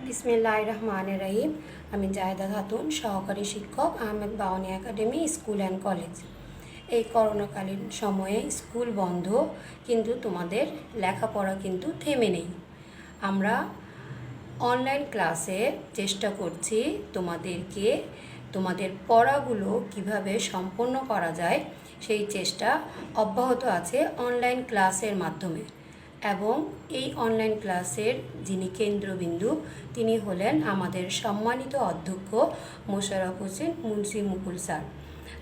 বিসমিল্লাহির রহমানির রহিম। আমি জায়দা খাতুন, সহকারী শিক্ষক, Ahmed Bawani academy school and college. এই করোনাকালীন সময়ে স্কুল বন্ধ, কিন্তু তোমাদের লেখাপড়া কিন্তু থেমে নেই। আমরা অনলাইন ক্লাসে চেষ্টা করছি তোমাদেরকে তোমাদের পড়াগুলো কিভাবে সম্পন্ন করা যায় সেই চেষ্টা অব্যাহত আছে অনলাইন ক্লাসের মাধ্যমে। এবং এই অনলাইন ক্লাসের যিনি কেন্দ্রবিন্দু তিনি হলেন আমাদের সম্মানিত অধ্যক্ষ মোশাররফ হোসেন মুন্সি মুকুল স্যার।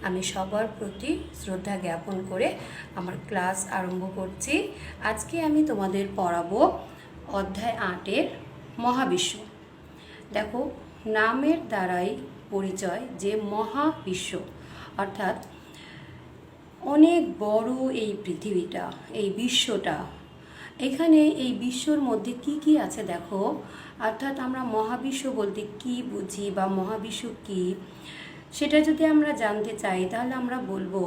আমি সবার প্রতি শ্রদ্ধা জ্ঞাপন করে আমার ক্লাস আরম্ভ করছি। আজকে আমি তোমাদের পড়াবো অধ্যায় 8-এর মহাবিশ্ব। দেখো, নামের দ্বারাই পরিচয় যে মহাবিশ্ব, অর্থাৎ অনেক বড় এই পৃথিবীটা, এই বিশ্বটা। এখানে এই বিশ্বর মধ্যে কি কি আছে দেখো। অর্থাৎ আমরা মহাবিশ্ব বলতে কি বুঝি বা মহাবিশ্ব কি, সেটা যদি আমরা জানতে চাই তাহলে আমরা বলবো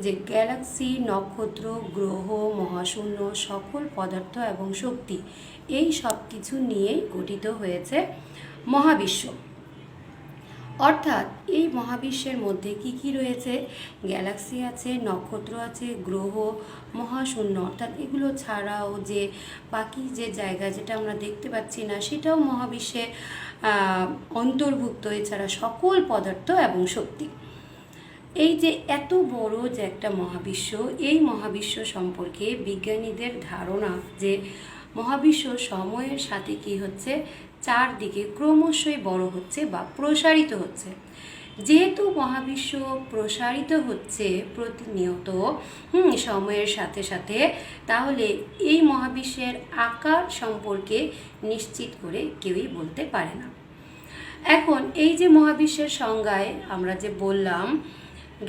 যে গ্যালাক্সি, নক্ষত্র, গ্রহ, মহাশূন্য, সকল পদার্থ এবং শক্তি, এই সব কিছু নিয়েই গঠিত হয়েছে মহাবিশ্ব। অর্থাৎ এই মহাবিশ্বের মধ্যে কি কি রয়েছে? গ্যালাক্সি আছে, নক্ষত্র আছে, গ্রহ, মহাশূন্য, অর্থাৎ এগুলো ছাড়াও যে বাকি যে জায়গা যেটা আমরা দেখতে পাচ্ছি না সেটাও মহাবিশ্বে অন্তর্ভুক্ত। এছাড়া সকল পদার্থ এবং শক্তি। এই যে এত বড় যে একটা মহাবিশ্ব, এই মহাবিশ্ব সম্পর্কে বিজ্ঞানীদের ধারণা যে মহাবিশ্ব সময়ের সাথে কি হচ্ছে, চারদিকে ক্রমশই বড় হচ্ছে বা প্রসারিত হচ্ছে। যেহেতু মহাবিশ্ব প্রসারিত হচ্ছে প্রতিনিয়ত সময়ের সাথে সাথে, তাহলে এই মহাবিশ্বের আকার সম্পর্কে নিশ্চিত করে কেউই বলতে পারে না। এখন এই যে মহাবিশ্বের সংজ্ঞায় আমরা যে বললাম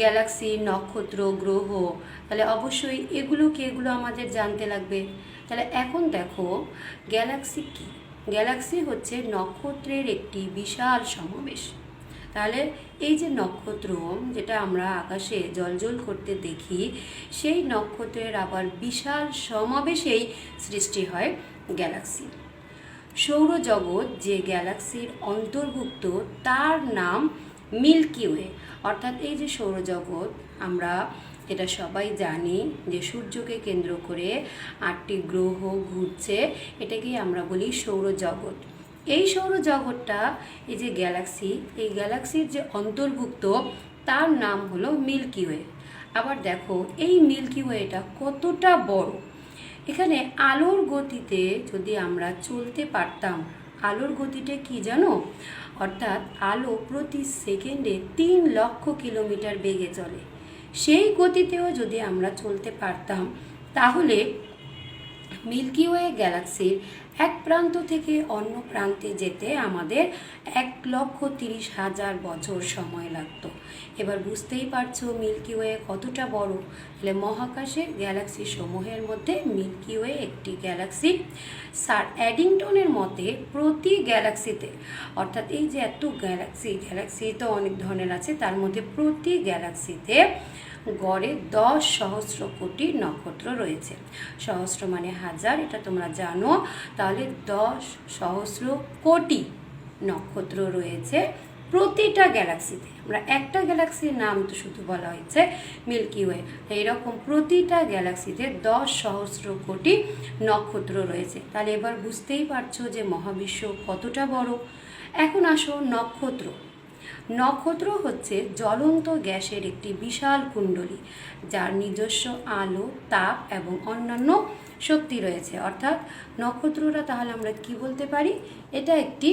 গ্যালাক্সি, নক্ষত্র, গ্রহ, তাহলে অবশ্যই এগুলো আমাদের জানতে লাগবে। তাহলে এখন দেখো, গ্যালাক্সি কি? গ্যালাক্সি হচ্ছে নক্ষত্রের একটি বিশাল সমাবেশ। তাহলে এই যে নক্ষত্র, যেটা আমরা আকাশে জ্বলজ্বল করতে দেখি, সেই নক্ষত্রের আবার বিশাল সমাবেশেই সৃষ্টি হয় গ্যালাক্সি। সৌরজগৎ যে গ্যালাক্সির অন্তর্ভুক্ত তার নাম মিল্কি ওয়ে। অর্থাৎ এই যে সৌরজগৎ, আমরা এটা সবাই জানি যে সূর্যকে কেন্দ্র করে 8টি গ্রহ ঘুরছে, এটাকেই আমরা বলি সৌরজগৎ। এই সৌরজগৎটা, এই যে গ্যালাক্সি, এই গ্যালাক্সির যে অন্তর্ভুক্ত তার নাম হলো মিল্কি ওয়ে। আবার দেখো এই মিল্কি ওয়েটা কতটা বড়। এখানে আলোর গতিতে যদি আমরা চলতে পারতাম, আলোর গতিটা কি জানো? অর্থাৎ আলো প্রতি সেকেন্ডে 3 লক্ষ কিলোমিটার বেগে চলে। সেই গতিতেও যদি আমরা চলতে পারতাম, তাহলে মিল্কি ওয়ে গ্যালাক্সির এক প্রান্ত থেকে অন্য প্রান্তে যেতে আমাদের 1,30,000 বছর সময় লাগতো। এবার বুঝতেই পারছো মিল্কি ওয়ে কতটা বড়। তাহলে মহাকাশের গ্যালাক্সি সমূহের মধ্যে মিল্কি ওয়ে একটি গ্যালাক্সি। স্যার এডিংটনের মতে প্রতি গ্যালাক্সিতে, অর্থাৎ এই যে এত গ্যালাক্সি তো অনেক ধরনের আছে, তার মধ্যে প্রতি গ্যালাক্সিতে গড়ে 10 সহস্র কোটি নক্ষত্র রয়েছে। সহস্র মানে হাজার, এটা তোমরা জানো। তাহলে 10 সহস্র কোটি নক্ষত্র রয়েছে প্রতিটা গ্যালাক্সিতে। আমরা একটা গ্যালাক্সির নাম তো শুধু বলা হয়েছে মিল্কি ওয়ে, এইরকম প্রতিটা গ্যালাক্সিতে 10 সহস্র কোটি নক্ষত্র রয়েছে। তাহলে এবার বুঝতেই পারছো যে মহাবিশ্ব কতটা বড়। এখন আসো নক্ষত্র। নক্ষত্র হচ্ছে জ্বলন্ত গ্যাসের একটি বিশাল কুণ্ডলী, যার নিজস্ব আলো, তাপ এবং অন্যান্য শক্তি রয়েছে। অর্থাৎ নক্ষত্রটা তাহলে আমরা কি বলতে পারি? এটা একটি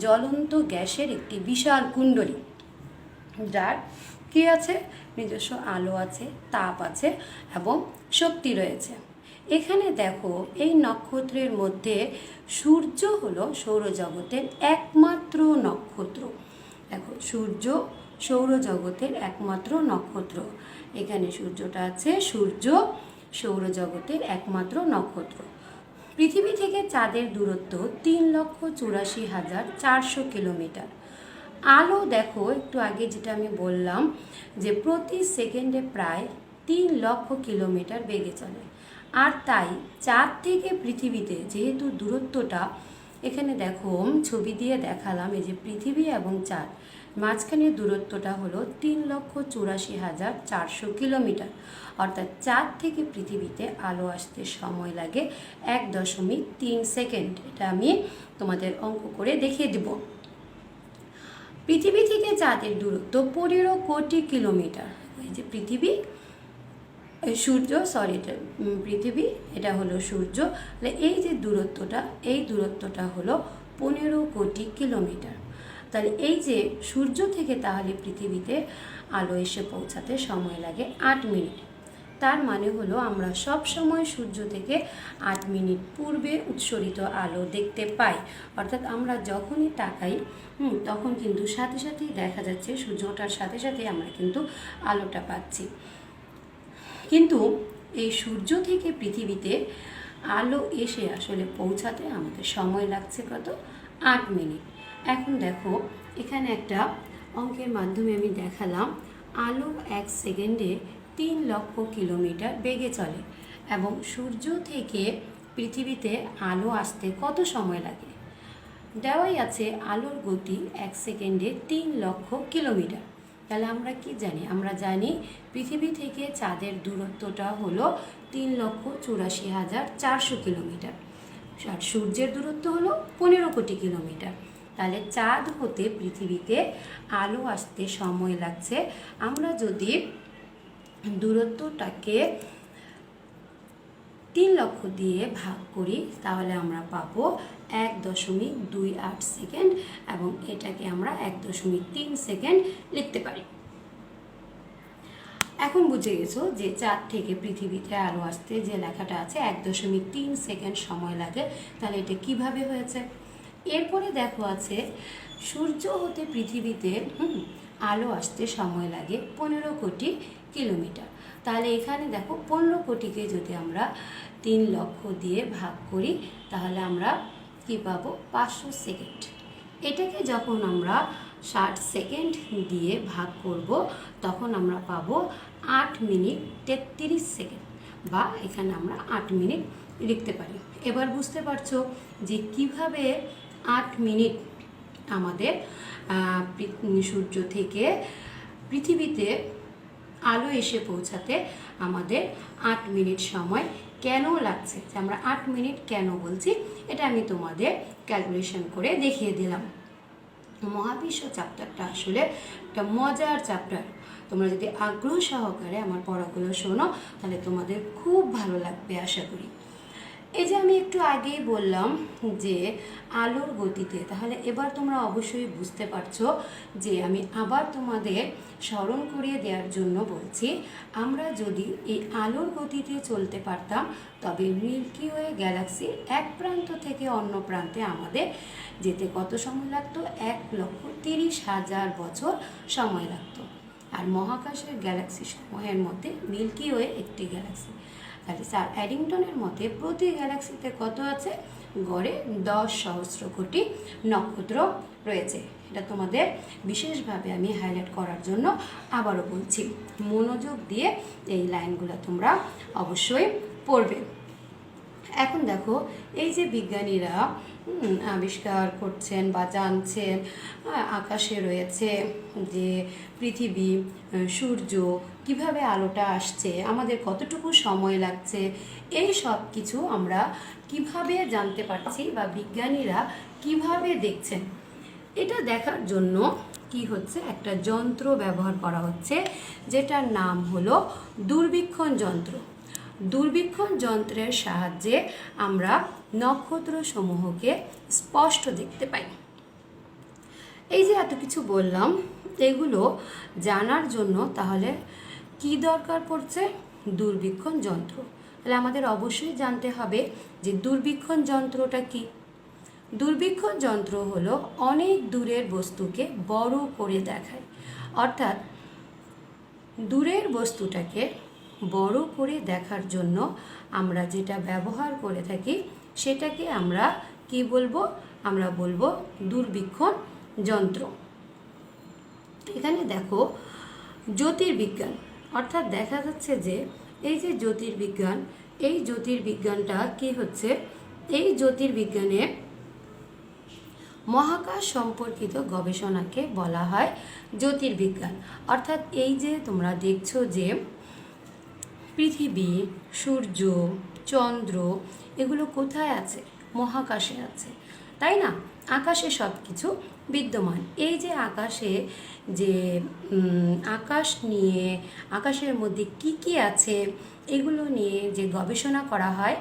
জ্বলন্ত গ্যাসের একটি বিশাল কুণ্ডলী, যার কি আছে? নিজস্ব আলো আছে, তাপ আছে এবং শক্তি রয়েছে। এখানে দেখো, এই নক্ষত্রের মধ্যে সূর্য হলো সৌরজগতের একমাত্র নক্ষত্র। দেখো, সূর্য সৌরজগতের একমাত্র নক্ষত্র। এখানে সূর্যটা আছে, সূর্য সৌরজগতের একমাত্র নক্ষত্র। পৃথিবী থেকে চাঁদের দূরত্ব 3,84,400 কিলোমিটার। আলো দেখো, একটু আগে যেটা আমি বললাম যে প্রতি সেকেন্ডে প্রায় 3 লক্ষ কিলোমিটার বেগে চলে। আর তাই চাঁদ থেকে পৃথিবীতে যেহেতু দূরত্বটা এখানে দেখো ছবি দিয়ে দেখালাম, এই যে পৃথিবী এবং চাঁদ মাঝখানের দূরত্বটা হলো 3,84,400 কিলোমিটার। অর্থাৎ চাঁদ থেকে পৃথিবীতে আলো আসতে সময় লাগে 1.3 সেকেন্ড। এটা আমি তোমাদের অঙ্ক করে দেখিয়ে দেব। পৃথিবী থেকে চাঁদের দূরত্ব 15 কোটি কিলোমিটার। এই যে পৃথিবী, সূর্য, সরি এটা পৃথিবী, এটা হলো সূর্য। এই যে দূরত্বটা, এই দূরত্বটা হলো 15 কোটি কিলোমিটার। তাহলে এই যে সূর্য থেকে তাহলে পৃথিবীতে আলো এসে পৌঁছাতে সময় লাগে 8 মিনিট। তার মানে হলো আমরা সব সময় সূর্য থেকে 8 মিনিট পূর্বে উৎসরিত আলো দেখতে পাই। অর্থাৎ আমরা যখনই তাকাই তখন কিন্তু সাথে সাথেই দেখা যাচ্ছে, সূর্য ওঠার সাথে সাথে আমরা কিন্তু আলোটা পাচ্ছি। কিন্তু এই সূর্য থেকে পৃথিবীতে আলো এসে আসলে পৌঁছাতে আমাদের সময় লাগছে কত? 8 মিনিট। এখন দেখো এখানে একটা অঙ্কের মাধ্যমে আমি দেখালাম, আলো 1 সেকেন্ডে 3 লক্ষ কিলোমিটার বেগে চলে এবং সূর্য থেকে পৃথিবীতে আলো আসতে কত সময় লাগে? দেওয়াই আছে আলোর গতি 1 সেকেন্ডে 3 লক্ষ কিলোমিটার। তাহলে আমরা কি জানি? আমরা জানি পৃথিবী থেকে চাঁদের দূরত্বটা হলো 3,84,400 কিলোমিটার, আর সূর্যের দূরত্ব হলো 15 কোটি কিলোমিটার। তাহলে চাঁদ হতে পৃথিবীতে আলো আসতে সময় লাগছে, আমরা যদি দূরত্বটাকে 3 লক্ষ দিয়ে ভাগ করি তাহলে আমরা পাবো 1.28 সেকেন্ড এবং এটাকে আমরা 1.3 সেকেন্ড লিখতে পারি। এখন বুঝে গেছো যে চাঁদ থেকে পৃথিবীতে আলো আসতে যে লেখাটা আছে 1.3 সেকেন্ড সময় লাগে, তাহলে এটা কিভাবে হয়েছে? এরপরে দেখো আছে সূর্য হতে পৃথিবীতে আলো আসতে সময় লাগে 15 কোটি কিলোমিটার। তাহলে এখানে দেখো 15 কোটিকে যদি আমরা 3 লক্ষ দিয়ে ভাগ করি তাহলে আমরা কি পাবো? 500 সেকেন্ড। এটাকে যখন আমরা 60 সেকেন্ড দিয়ে ভাগ করব তখন আমরা পাবো 8 মিনিট 33 সেকেন্ড, বা এখানে আমরা 8 মিনিট লিখতে পারি। এবার বুঝতে পারছো যে কিভাবে 8 মিনিট আমাদের সূর্য থেকে পৃথিবীতে আলো এসে পৌঁছাতে আমাদের 8 মিনিট সময় কেন লাগছে। যে আমরা 8 মিনিট কেন বলছি এটা আমি তোমাদের ক্যালকুলেশন করে দেখিয়ে দিলাম। মহাবিশ্ব চ্যাপ্টারটা আসলে একটা মজার চ্যাপ্টার। তোমরা যদি আগ্রহ সহকারে আমার পড়াগুলো শোনো তাহলে তোমাদের খুব ভালো লাগবে আশা করি। এই যে আমি একটু আগেই বললাম যে আলোর গতিতে, তাহলে এবার তোমরা অবশ্যই বুঝতে পারছো যে আমি আবার তোমাদের স্মরণ করিয়ে দেওয়ার জন্য বলছি, আমরা যদি এই আলোর গতিতে চলতে পারতাম তবে মিল্কি ওয়ে গ্যালাক্সির এক প্রান্ত থেকে অন্য প্রান্তে আমাদের যেতে কত সময় লাগতো? 1,30,000 বছর সময় লাগতো। আর মহাকাশের গ্যালাক্সি সমূহের মধ্যে মিল্কি ওয়ে একটি গ্যালাক্সি। তাহলে স্যার এডিংটনের মতে প্রতি গ্যালাক্সিতে কত আছে? গড়ে 10 সহস্র কোটি নক্ষত্র রয়েছে। এটা তোমাদের বিশেষভাবে আমি হাইলাইট করার জন্য আবারও বলছি, মনোযোগ দিয়ে এই লাইনগুলো তোমরা অবশ্যই পড়বে। এখন দেখো এই যে বিজ্ঞানীরা আবিষ্কার করছেন বা জানছেন আকাশে রয়েছে যে পৃথিবী, সূর্য, কিভাবে আলোটা আসছে, আমাদের কতটুকু সময় লাগছে, এই সব কিছু আমরা কিভাবে জানতে পারছি বা বিজ্ঞানীরা কিভাবে দেখছেন, এটা দেখার জন্য কি হচ্ছে, একটা যন্ত্র ব্যবহার করা হচ্ছে যেটার নাম হলো দূরবীক্ষণ যন্ত্র। দূরবীক্ষণ যন্ত্রের সাহায্যে আমরা নক্ষত্র সমূহকে স্পষ্ট দেখতে পাই। এই যে এত কিছু বললাম এগুলো জানার জন্য তাহলে কি দরকার পড়ছে? দূরবীক্ষণ যন্ত্র। তাহলে আমাদের অবশ্যই জানতে হবে যে দূরবীক্ষণ যন্ত্রটা কি। দূরবীক্ষণ যন্ত্র হলো অনেক দূরের বস্তুকে বড় করে দেখায়, অর্থাৎ দূরের বস্তুটাকে বড় করে দেখার জন্য আমরা যেটা ব্যবহার করে থাকি সেটাকে আমরা কি বলবো? আমরা বলবো দূরবীক্ষণ যন্ত্র। এখানে দেখো জ্যোতির্বিজ্ঞান, অর্থাৎ দেখা যাচ্ছে যে এই যে জ্যোতির্বিজ্ঞান, এই জ্যোতির্বিজ্ঞানটা কি হচ্ছে? এই জ্যোতির্বিজ্ঞানে মহাকাশ সম্পর্কিত গবেষণাকে বলা হয় জ্যোতির্বিজ্ঞান। অর্থাৎ এই যে তোমরা দেখছো যে পৃথিবী, সূর্য, চন্দ্র এগুলো কোথায় আছে? মহাকাশে আছে, তাই না? আকাশে সব কিছু বিদ্যমান। এই যে আকাশে যে আকাশ নিয়ে, আকাশের মধ্যে কি কি আছে এগুলো নিয়ে যে গবেষণা করা হয়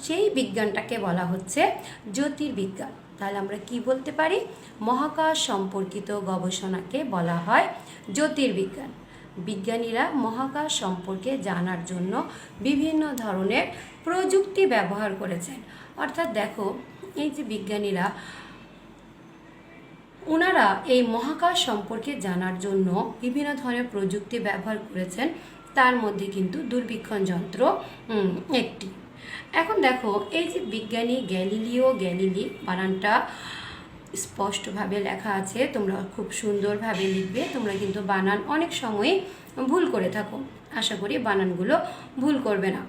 সেই বিজ্ঞানটাকে বলা হচ্ছে জ্যোতির্বিজ্ঞান। তাহলে আমরা কি বলতে পারি? মহাকাশ সম্পর্কিত গবেষণাকে বলা হয় জ্যোতির্বিজ্ঞান। বিজ্ঞানীরা মহাকাশ সম্পর্কে জানার জন্য বিভিন্ন ধরনের প্রযুক্তি ব্যবহার করেছেন। অর্থাৎ দেখো, এই যে বিজ্ঞানীরা ওনারা এই মহাকাশ সম্পর্কে জানার জন্য বিভিন্ন ধরনের প্রযুক্তি ব্যবহার করেছেন, তার মধ্যে কিন্তু দূরবীক্ষণ যন্ত্র একটি। এখন দেখো, এই যে বিজ্ঞানী গ্যালিলিও গ্যালিলি, বানানটা স্পষ্টভাবে লেখা আছে, তোমরা খুব সুন্দরভাবে লিখবে। তোমরা কিন্তু বানান অনেক সময় ভুল করে থাকো, আশা করি বানানগুলো ভুল করবে না।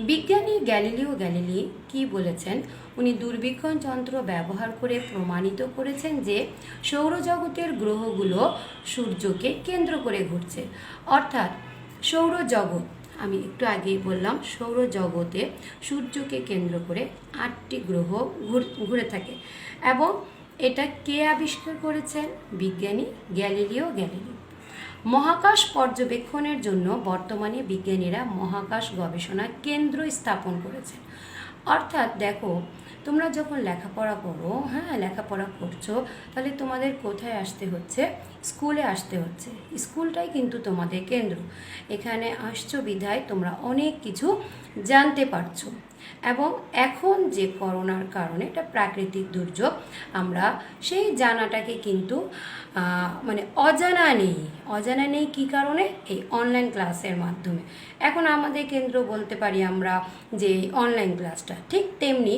বিজ্ঞানী গ্যালিলিও গ্যালিলি কি বলেছেন? উনি দূরবীক্ষণ যন্ত্র ব্যবহার করে প্রমাণিত করেছেন যে সৌরজগতের গ্রহগুলো সূর্যকে কেন্দ্র করে ঘুরছে। অর্থাৎ সৌরজগৎ, আমি একটু আগেই বললাম, সৌরজগতে সূর্যকে কেন্দ্র করে 8টি গ্রহ ঘুরে থাকে। এবং এটা কে আবিষ্কার করেছেন? বিজ্ঞানী গ্যালিলিও গ্যালিলি। মহাকাশ পর্যবেক্ষণের জন্য বর্তমানে বিজ্ঞানীরা মহাকাশ গবেষণা কেন্দ্র স্থাপন করেছে। অর্থাৎ দেখো, তোমরা যখন লেখাপড়া করো, লেখাপড়া করছো, তাহলে তোমাদের কোথায় আসতে হচ্ছে? স্কুলে আসতে হচ্ছে। স্কুলটাই কিন্তু তোমাদের কেন্দ্র। এখানে আসছো বিধায় তোমরা অনেক কিছু জানতে পারছো। এবং এখন যে করোনার কারণে এটা প্রাকৃতিক দুর্যোগ, আমরা সেই জানাটাকে কিন্তু অজানা নেই কী কারণে? এই অনলাইন ক্লাসের মাধ্যমে। এখন আমাদের কেন্দ্র বলতে পারি আমরা যে অনলাইন ক্লাসটা। ঠিক তেমনি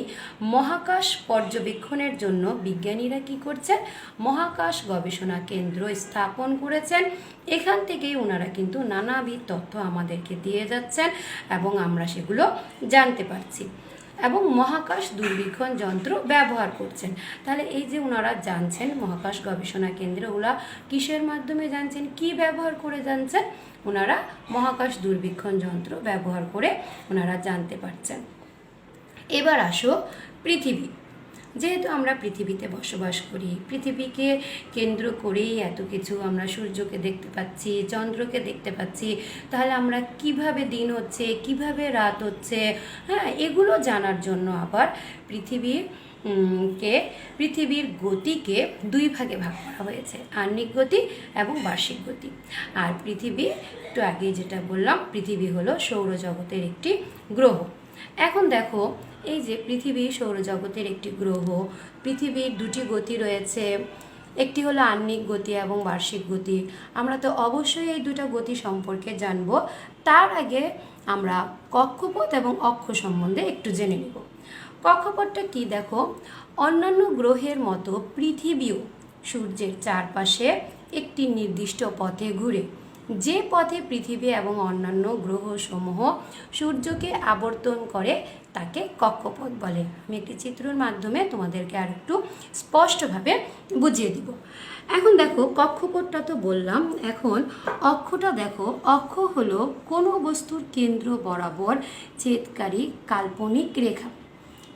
মহাকাশ পর্যবেক্ষণের জন্য বিজ্ঞানীরা কি করছেন? মহাকাশ গবেষণা কেন্দ্র স্থাপন করেছেন। এখান থেকেই ওনারা কিন্তু নানাবিধ তথ্য আমাদেরকে দিয়ে যাচ্ছেন এবং আমরা সেগুলো জানতে পারছি এবং মহাকাশ দূরবীক্ষণ যন্ত্র ব্যবহার করছেন। তাহলে এই যে ওনারা জানছেন মহাকাশ গবেষণা কেন্দ্রে, ওরা কিসের মাধ্যমে জানছেন? কি ব্যবহার করে জানছেন? ওনারা মহাকাশ দূরবীক্ষণ যন্ত্র ব্যবহার করে ওনারা জানতে পারছেন। এবার আসো পৃথিবী। যেহেতু আমরা পৃথিবীতে বসবাস করি, পৃথিবীকে কেন্দ্র করেই এত কিছু, আমরা সূর্যকে দেখতে পাচ্ছি, চন্দ্রকে দেখতে পাচ্ছি, তাহলে আমরা কিভাবে দিন হচ্ছে, কিভাবে রাত হচ্ছে, এগুলো জানার জন্য আবার পৃথিবীর গতিকে 2 ভাগে ভাগ করা হয়েছে, আহ্নিক গতি এবং বার্ষিক গতি। আর পৃথিবী, একটু আগে যেটা বললাম, পৃথিবী হলো সৌরজগতের একটি গ্রহ। এখন দেখো, এই যে পৃথিবী সৌরজগতের একটি গ্রহ, পৃথিবীর 2টি গতি রয়েছে, একটি হলো আহ্নিক গতি এবং বার্ষিক গতি। আমরা তো অবশ্যই এই 2টা গতি সম্পর্কে জানব। তার আগে আমরা কক্ষপথ এবং অক্ষ সম্বন্ধে একটু জেনে নেব। কক্ষপথটা কি? দেখো, অন্যান্য গ্রহের মতো পৃথিবীও সূর্যের চারপাশে একটি নির্দিষ্ট পথে ঘুরে। যে পথে পৃথিবী এবং অন্যান্য গ্রহসমূহ সূর্যকে আবর্তন করে তাকে কক্ষপথ বলে। আমি একটি চিত্রের মাধ্যমে তোমাদেরকে আর একটু স্পষ্টভাবে বুঝিয়ে দিব। এখন দেখো, কক্ষপথটা তো বললাম, এখন অক্ষটা দেখো। অক্ষ হলো কোনো বস্তুর কেন্দ্র বরাবর ছেদকারী কাল্পনিক রেখা।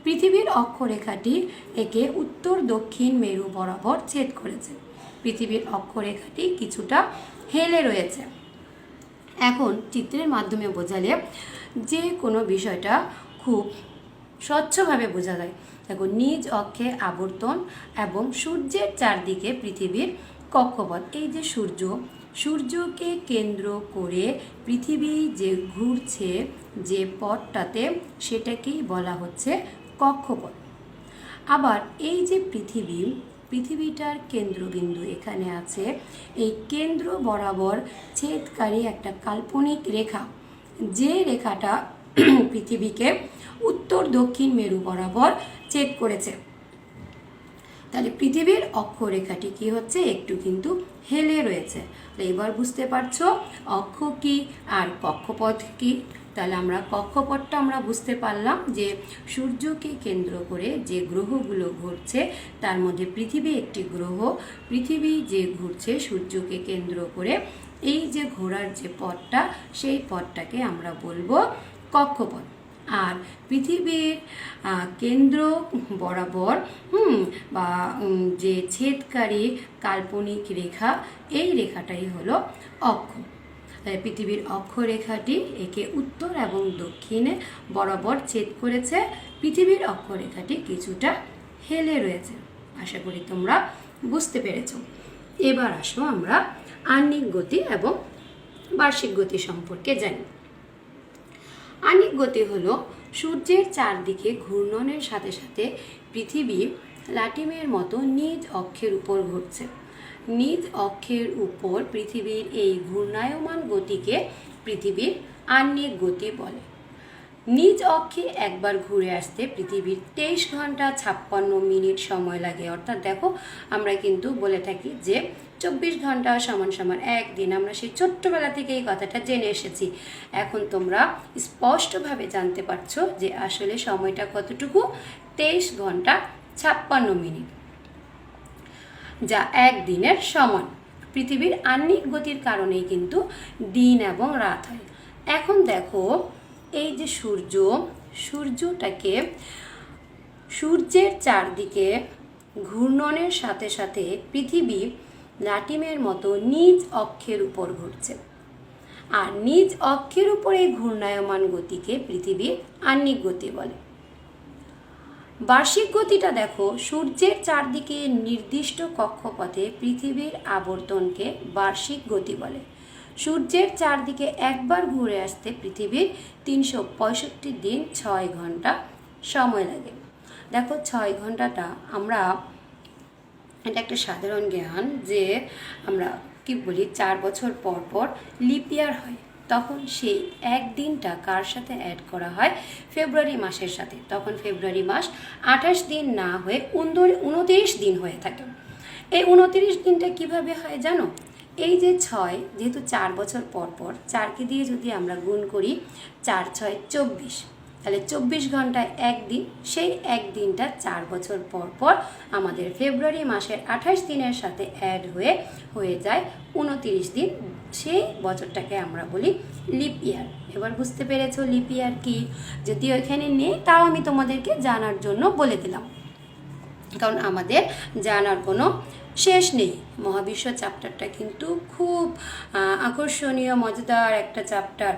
পৃথিবীর অক্ষরেখাটি একে উত্তর দক্ষিণ মেরু বরাবর ছেদ করেছে। পৃথিবীর অক্ষরেখাটি কিছুটা হেলে রয়েছে। এখন চিত্রের মাধ্যমে বোঝালে যে কোনো বিষয়টা খুব স্বচ্ছভাবে বোঝা যায়। দেখো, নিজ অক্ষে আবর্তন এবং সূর্যের চারদিকে পৃথিবীর কক্ষপথ। এই যে সূর্যকে কেন্দ্র করে পৃথিবী যে ঘুরছে যে পথটাতে, সেটাকেই বলা হচ্ছে কক্ষপথ। আবার এই যে পৃথিবীটার কেন্দ্রবিন্দু এখানে আছে, এই কেন্দ্র বরাবর ছেদকারী একটা কাল্পনিক রেখা, যে রেখাটা পৃথিবীকে উত্তর দক্ষিণ মেরু বরাবর ছেদ করেছে। তাহলে পৃথিবীর অক্ষরেখাটি কি হচ্ছে? একটু কিন্তু হেলে রয়েছে। এবার বুঝতে পারছো অক্ষ কি আর কক্ষপথ কি। তাহলে আমরা কক্ষপথটা আমরা বুঝতে পারলাম যে সূর্যকে কেন্দ্র করে যে গ্রহগুলো ঘুরছে তার মধ্যে পৃথিবী একটি গ্রহ। পৃথিবী যে ঘুরছে সূর্যকে কেন্দ্র করে, এই যে ঘোরার যে পথটা সেই পথটাকে আমরা বলবো কক্ষপথ। আর পৃথিবীর কেন্দ্র বরাবর বা যে ছেদকারী কাল্পনিক রেখা, এই রেখাটাই হলো অক্ষ। পৃথিবীর অক্ষরেখাটি একে উত্তর এবং দক্ষিণে বরাবর ছেদ করেছে। পৃথিবীর অক্ষরেখাটি কিছুটা হেলে রয়েছে। আশা করি তোমরা বুঝতে পেরেছ। এবার আসো আমরা আহ্নিক গতি এবং বার্ষিক গতি সম্পর্কে জানি। আহ্নিক গতি হলো সূর্যের চারদিকে ঘূর্ণনের সাথে সাথে পৃথিবী লাটিমের মতো নিজ অক্ষের উপর ঘুরছে। নিজ অক্ষের উপর পৃথিবীর এই ঘূর্ণায়মান গতিকে পৃথিবীর আহ্নিক গতি বলে। নিজ অক্ষে একবার ঘুরে আসতে পৃথিবীর 23 ঘন্টা 56 মিনিট সময় লাগে। অর্থাৎ দেখো, আমরা কিন্তু বলে থাকি যে 24 ঘন্টা সমান সমান একদিন। আমরা সেই ছোট্টবেলা থেকে এই কথাটা জেনে এসেছি। এখন তোমরা স্পষ্টভাবে জানতে পারছো যে আসলে সময়টা কতটুকু, 23 ঘন্টা 56 মিনিট, যা একদিনের সমান। পৃথিবীর আহ্নিক গতির কারণেই কিন্তু দিন এবং রাত হয়। এখন দেখো, এই যে সূর্যটাকে সূর্যের চারদিকে ঘূর্ণনের সাথে সাথে পৃথিবী লাটিমের মতো নিজ অক্ষের উপর ঘুরছে। আর নিজ অক্ষের উপর এই ঘূর্ণায়মান গতিকে পৃথিবীর আহ্নিক গতি বলে। বার্ষিক গতিটা দেখো, সূর্যের চারদিকে নির্দিষ্ট কক্ষপথে পৃথিবীর আবর্তনকে বার্ষিক গতি বলে। সূর্যের চারদিকে একবার ঘুরে আসতে পৃথিবীর 365 দিন 6 ঘন্টা সময় লাগে। দেখো, 6 ঘন্টাটা আমরা, এটা একটা সাধারণ জ্ঞান যে আমরা কি বলি, 4 বছর পর পর লিপ ইয়ার হয়, তখন সেই একদিনটা কার সাথে অ্যাড করা হয়, ফেব্রুয়ারি মাসের সাথে। তখন ফেব্রুয়ারি মাস 28 দিন না হয়ে 29 দিন হয়ে থাকে। এই 29 দিনটা কিভাবে হয় জানো? এই যে 6, যেহেতু 4 বছর পর পর 4কে দিয়ে যদি আমরা গুণ করি, 4 6 24, তাহলে 24 ঘন্টায় একদিন। সেই একদিনটা 4 বছর পর পর আমাদের ফেব্রুয়ারি মাসের 28 দিনের সাথে অ্যাড হয়ে যায় 29 দিন। সেই বছরটাকে আমরা বলি লিপ ইয়ার। এবার বুঝতে পেরেছো লিপ ইয়ার কি? যদিও এখানে নেই, তাও আমি তোমাদেরকে জানার জন্য বলে দিলাম, কারণ আমাদের জানার কোনো শেষ নেই। মহাবিশ্ব চ্যাপ্টারটা কিন্তু খুব আকর্ষণীয়, মজাদার একটা চ্যাপ্টার।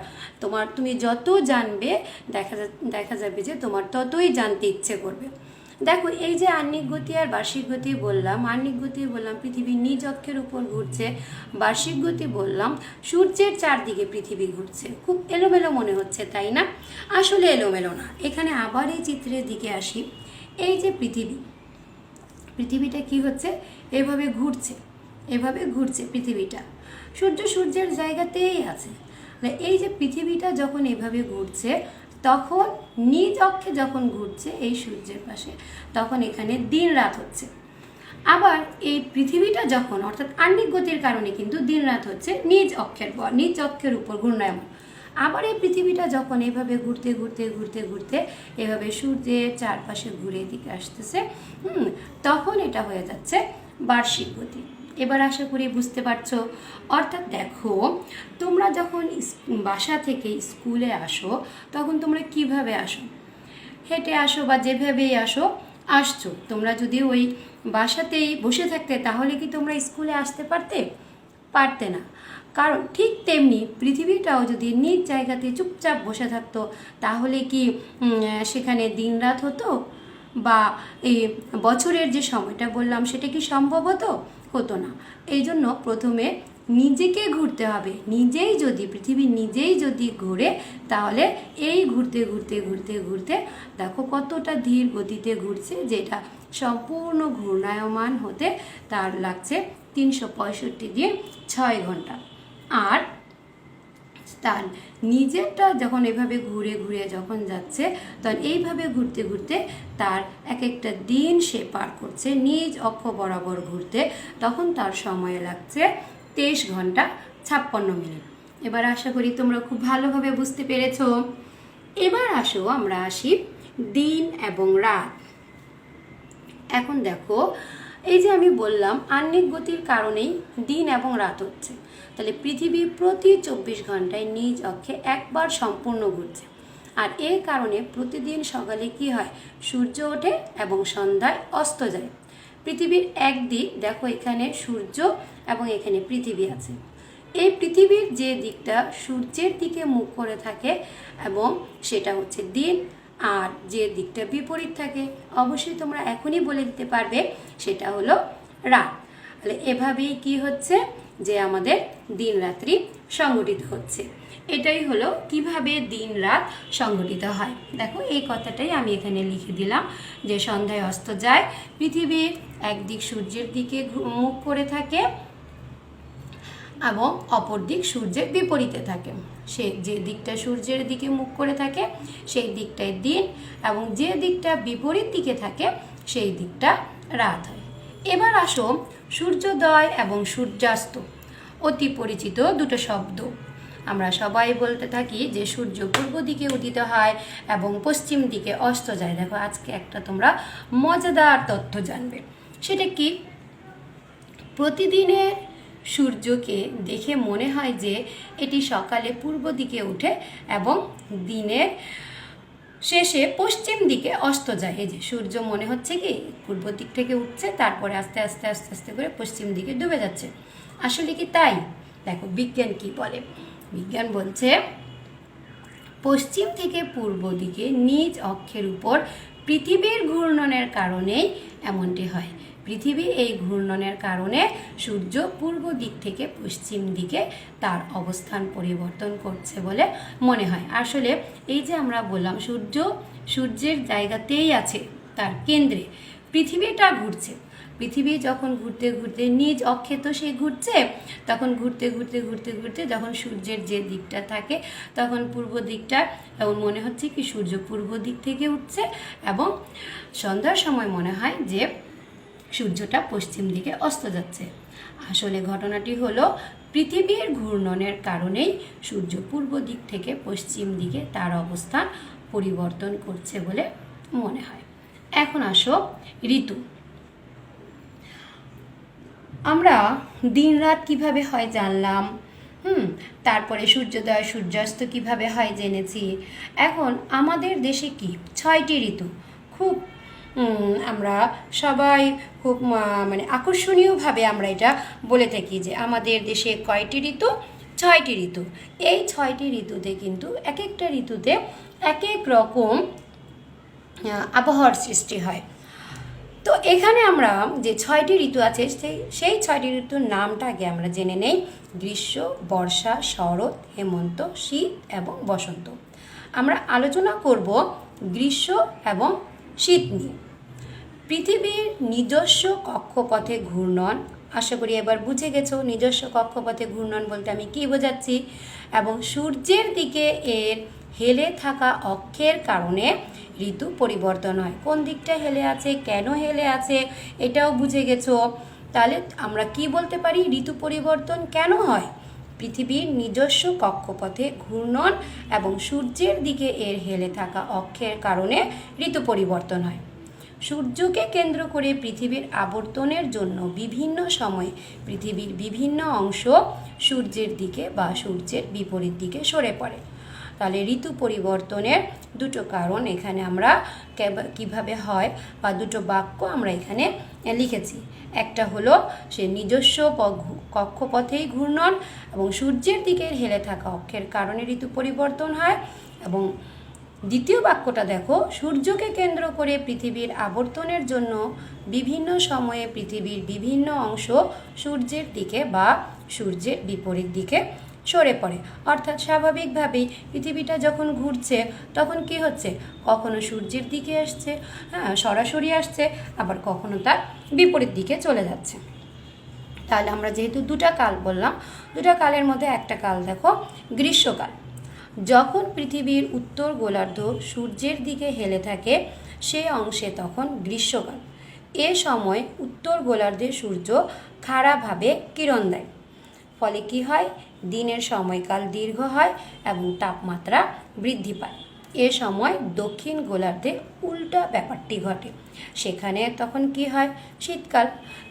তুমি যত জানবে দেখা যাবে যে তোমার ততই জানতে ইচ্ছে করবে। দেখো, এই যে আহ্নিক গতি আর বার্ষিক গতি বললাম, আহ্নিক গতি বললাম পৃথিবীর নিজ অক্ষের উপর ঘুরছে, বার্ষিক গতি বললাম সূর্যের চারদিকে পৃথিবী ঘুরছে। খুব এলোমেলো মনে হচ্ছে, তাই না? আসলে এলোমেলো না। এখানে আবার এই চিত্রের দিকে আসি। এই যে পৃথিবীটা কি হচ্ছে, এভাবে ঘুরছে পৃথিবীটা। সূর্যের জায়গাতেই আছে। এই যে পৃথিবীটা যখন এভাবে ঘুরছে, তখন নিজ অক্ষে যখন ঘুরছে এই সূর্যের পাশে, তখন এখানে দিন রাত হচ্ছে। আবার এই পৃথিবীটা যখন, অর্থাৎ আহ্নিক গতির কারণে কিন্তু দিন রাত হচ্ছে নিজ অক্ষের উপর ঘূর্ণায়মান। আবার এই পৃথিবীটা যখন এভাবে ঘুরতে এভাবে সূর্যের চারপাশে ঘুরে এদিকে আসতেছে, তখন এটা হয়ে যাচ্ছে বার্ষিক গতি। এবার আশা করি বুঝতে পারছো। অর্থাৎ দেখো, তোমরা যখন বাসা থেকে স্কুলে আসো, তখন তোমরা কিভাবে আসো? হেঁটে আসো বা যেভাবেই আসছো। তোমরা যদি ওই বাসাতেই বসে থাকতে, তাহলে কি তোমরা স্কুলে আসতে পারতে না। কারণ ঠিক তেমনি পৃথিবীটাও যদি নিজ জায়গাতে চুপচাপ বসে থাকতো, তাহলে কি সেখানে দিন রাত হতো? বা এই বছরের যে সময়টা বললাম, সেটা কি সম্ভব হতো না। এই জন্য প্রথমে নিজেকে ঘুরতে হবে। পৃথিবী নিজেই যদি ঘুরে, তাহলে এই ঘুরতে দেখো কতটা ধীর গতিতে ঘুরছে, যেটা সম্পূর্ণ ঘূর্ণায়মান হতে তার লাগছে 365 দিন 6 ঘন্টা। আর তার নিজেরটা যখন এভাবে ঘুরে যখন যাচ্ছে, তখন এইভাবে ঘুরতে তার এক একটা দিন সে পার করছে নিজ অক্ষ বরাবর ঘুরতে, তখন তার সময় লাগছে 23 ঘন্টা 56 মিনিট। এবার আশা করি তোমরা খুব ভালোভাবে বুঝতে পেরেছো। এবার আমরা আসি দিন এবং রাত। এখন দেখো, এই যে আমি বললাম আহ্নিক গতির কারণেই দিন এবং রাত হচ্ছে, তাহলে পৃথিবী প্রতি 24 ঘন্টায় নিজ অক্ষে একবার সম্পূর্ণ ঘুরছে। আর এর কারণে প্রতিদিন সকালে কি হয়, সূর্য ওঠে এবং সন্ধ্যায় অস্ত যায়। পৃথিবীর একদিক দেখো, এখানে সূর্য এবং এখানে পৃথিবী আছে। এই পৃথিবীর যে দিকটা সূর্যের দিকে মুখ করে থাকে এবং সেটা হচ্ছে দিন, আর যে দিকটা বিপরীত থাকে অবশ্যই তোমরা এখনই বলে দিতে পারবে সেটা হলো রাত। তাহলে এভাবেই কি হচ্ছে যে আমাদের দিন রাত্রি সংগঠিত হচ্ছে। এটাই হলো কিভাবে দিন রাত সংগঠিত হয়। দেখো এই কথাটাই আমি এখানে লিখে দিলাম যে সন্ধ্যায় অস্ত যায়, পৃথিবীর একদিক সূর্যের দিকে মুখ করে থাকে এবং অপর দিক সূর্যের বিপরীতে থাকে। সে যে দিকটা সূর্যের দিকে মুখ করে থাকে সেই দিকটাই দিন, এবং যে দিকটা বিপরীত দিকে থাকে সেই দিকটা রাত হয়। এবার আসো সূর্যোদয় এবং সূর্যাস্ত, অতি পরিচিত দুটো শব্দ। আমরা সবাই বলতে থাকি যে সূর্য পূর্ব দিকে উদিত হয় এবং পশ্চিম দিকে অস্ত যায়। দেখো আজকে একটা তোমরা মজাদার তথ্য জানবে। সেটা কি, প্রতিদিনের সূর্যকে দেখে মনে হয় যে এটি সকালে পূর্ব দিকে ওঠে এবং দিনের শেষে পশ্চিম দিকে অস্ত যায়। এই যে সূর্য মনে হচ্ছে কি পূর্ব দিক থেকে উঠছে, তারপরে আস্তে আস্তে আস্তে আস্তে করে পশ্চিম দিকে ডুবে যাচ্ছে। আসলে কি তাই? দেখো বিজ্ঞান কি বলে। বিজ্ঞান বলছে পশ্চিম থেকে পূর্ব দিকে নিজ অক্ষের উপর পৃথিবীর ঘূর্ণনের কারণেই এমনটি হয়। পৃথিবীর এই ঘূর্ণনের কারণে সূর্য পূর্ব দিক থেকে পশ্চিম দিকে তার অবস্থান পরিবর্তন করছে বলে মনে হয়। আসলে এই যে আমরা বললাম সূর্যের জায়গাতেই আছে, তার কেন্দ্রে পৃথিবীটা ঘুরছে। পৃথিবী যখন ঘুরতে ঘুরতে নিজ অক্ষে তো সে ঘুরছে, তখন ঘুরতে ঘুরতে ঘুরতে ঘুরতে যখন সূর্যের যে দিকটা থাকে তখন পূর্ব দিকটা এমন মনে হচ্ছে কি সূর্য পূর্ব দিক থেকে উঠছে, এবং সন্ধ্যার সময় মনে হয় যে সূর্যটা পশ্চিম দিকে অস্ত যাচ্ছে। আসলে ঘটনাটি হলো পৃথিবীর ঘূর্ণনের কারণেই সূর্য পূর্ব দিক থেকে পশ্চিম দিকে তার অবস্থান পরিবর্তন করছে বলে মনে হয়। এখন আসো ঋতু। আমরা দিন রাত কিভাবে হয় জানলাম, তারপরে সূর্যোদয় সূর্যাস্ত কিভাবে হয় জেনেছি। এখন আমাদের দেশে কি 6টি ঋতু, খুব আমরা সবাই খুব মানে আকর্ষণীয়ভাবে আমরা এটা বলে থাকি যে আমাদের দেশে কয়টি ঋতু, 6টি ঋতু। এই 6টি ঋতুতে কিন্তু এক একটা ঋতুতে এক এক রকম আবহাওয়ার সৃষ্টি হয়। তো এখানে আমরা যে 6টি ঋতু আছে সেই 6টি ঋতুর নামটা আগে আমরা জেনে নেই। গ্রীষ্ম, বর্ষা, শরৎ, হেমন্ত, শীত এবং বসন্ত। আমরা আলোচনা করব গ্রীষ্ম এবং শীত নিয়ে। পৃথিবীর নিজস্ব কক্ষপথে ঘূর্ণন, আশা করি এবার বুঝে গেছো নিজস্ব কক্ষপথে ঘূর্ণন বলতে আমি কি বোঝাচ্ছি, এবং সূর্যের দিকে এর হেলে থাকা অক্ষের কারণে ঋতু পরিবর্তন হয়। কোন দিকটা হেলে আছে, কেন হেলে আছে, এটাও বুঝে গেছো। তাহলে আমরা কি বলতে পারি, ঋতু পরিবর্তন কেন হয়? পৃথিবীর নিজস্ব কক্ষপথে ঘূর্ণন এবং সূর্যের দিকে এর হেলে থাকা অক্ষের কারণে ঋতু পরিবর্তন হয়। সূর্যকে কেন্দ্র করে পৃথিবীর আবর্তনের জন্য বিভিন্ন সময়ে পৃথিবীর বিভিন্ন অংশ সূর্যের দিকে বা সূর্যের বিপরীত দিকে সরে পড়ে। তাহলে ঋতু পরিবর্তনের দুটো কারণ এখানে আমরা কিভাবে হয় বা দুটো বাক্য আমরা এখানে লিখেছি। একটা হলো সে নিজস্ব কক্ষপথেই ঘূর্ণন এবং সূর্যের দিকে হেলে থাকা অক্ষের কারণে ঋতু পরিবর্তন হয়, এবং দ্বিতীয় বাক্যটা দেখো, সূর্যকে কেন্দ্র করে পৃথিবীর আবর্তনের জন্য বিভিন্ন সময়ে পৃথিবীর বিভিন্ন অংশ সূর্যের দিকে বা সূর্যের বিপরীত দিকে সরে পড়ে। অর্থাৎ স্বাভাবিকভাবেই পৃথিবীটা যখন ঘুরছে তখন কি হচ্ছে, কখনো সূর্যের দিকে আসছে, সরাসরি আসছে, আবার কখনো তার বিপরীত দিকে চলে যাচ্ছে। তাহলে আমরা যেহেতু দুটা কাল বললাম, দুটা কালের মধ্যে একটা কাল দেখো গ্রীষ্মকাল। যখন পৃথিবীর উত্তর গোলার্ধ সূর্যের দিকে হেলে থাকে সে অংশে তখন গ্রীষ্মকাল। এ সময় উত্তর গোলার্ধে সূর্য খাড়াভাবে কিরণ দেয়, ফলে কি হয়, দিনের সময়কাল দীর্ঘ হয় এবং তাপমাত্রা বৃদ্ধি পায়। এ সময় দক্ষিণ গোলার্ধে উল্টা ব্যাপারটি ঘটে, সেখানে তখন কি হয়, শীতকাল,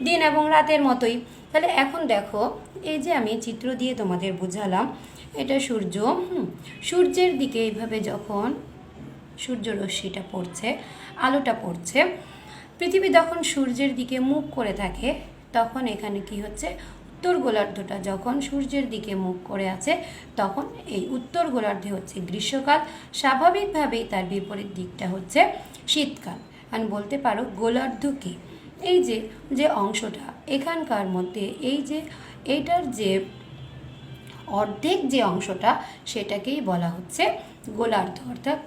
দিন এবং রাতের মতোই। তাহলে এখন দেখো, এই যে আমি চিত্র দিয়ে তোমাদের বোঝালাম, এটা সূর্য, সূর্যের দিকে এইভাবে যখন সূর্য রশ্মিটা পড়ছে, আলোটা পড়ছে, পৃথিবী যখন সূর্যের দিকে মুখ করে থাকে, তখন এখানে কি হচ্ছে, উত্তর গোলার্ধটা যখন সূর্যের দিকে মুখ করে আছে, তখন এই উত্তর গোলার্ধে হচ্ছে গ্রীষ্মকাল, স্বাভাবিকভাবেই তার বিপরীত দিকটা হচ্ছে শীতকাল। আমি বলতে পারো গোলার্ধ কি, এই যে যে অংশটা এখানকার মধ্যে, এই যে এইটার যে অর্ধেক যে অংশটা, সেটাকেই বলা হচ্ছে গোলার্ধ, অর্থাৎ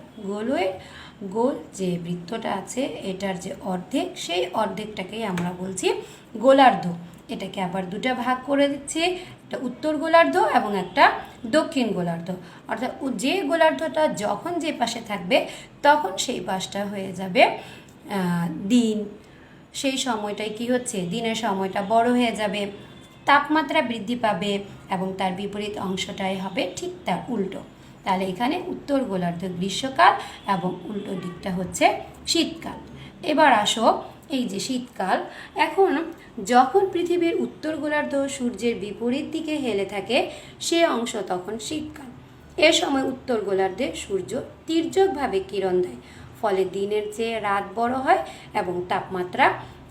গোল যে বৃত্তটা আছে, এটার যে অর্ধেক, সেই অর্ধেকটাকেই আমরা বলছি গোলার্ধ। এটাকে আবার দুটা ভাগ করে দিচ্ছি, একটা উত্তর গোলার্ধ এবং একটা দক্ষিণ গোলার্ধ। অর্থাৎ যে গোলার্ধটা যখন যে পাশে থাকবে, তখন সেই পাশটা হয়ে যাবে দিন, সেই সময়টাই কি হচ্ছে, দিনের সময়টা বড় হয়ে যাবে, তাপমাত্রা বৃদ্ধি পাবে, এবং তার বিপরীত অংশটাই হবে ঠিক তার উল্টো। তাহলে এখানে উত্তর গোলার্ধ গ্রীষ্মকাল এবং উল্টো দিকটা হচ্ছে শীতকাল। এবার আসো, এই যে শীতকাল, এখন যখন পৃথিবীর উত্তর গোলার্ধ সূর্যের বিপরীত দিকে হেলে থাকে, সে অংশ তখন শীতকাল। এ সময় উত্তর গোলার্ধে সূর্য তির্যকভাবে কিরণ দেয়, ফলে দিনের চেয়ে রাত বড় হয় এবং তাপমাত্রা